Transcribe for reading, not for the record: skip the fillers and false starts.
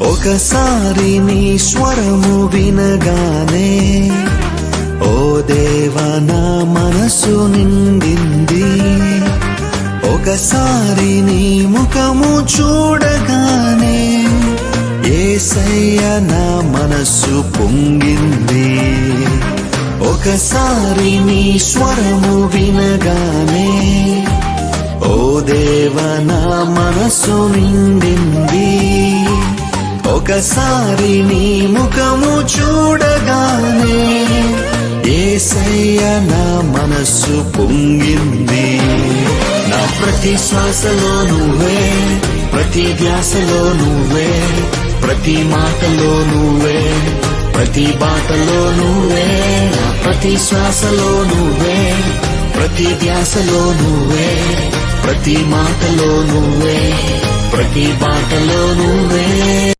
ఒకసారి నీ స్వరము వినగానే ఓ దేవా నా మనసు నిండింది. ఒకసారి నీ ముఖము చూడగానే యేసయ్య నా మనసు పొంగింది. ఒకసారి నీ స్వరము వినగానే ఓ దేవా నా మనసు నిండింది. ఒకసారి నీ ముఖము చూడగానే యేసయ్య నా మనసు పొంగింది. నా ప్రతి శ్వాసలో నువ్వే, ప్రతి ధ్యాసలో నువ్వే, ప్రతి మాటలో నువ్వే, ప్రతి బాటలో నువ్వే. నా ప్రతి శ్వాసలో నువ్వే, ప్రతి ధ్యాసలో నువ్వే, ప్రతి మాటలో నువ్వే, ప్రతి బాటలో నువ్వే.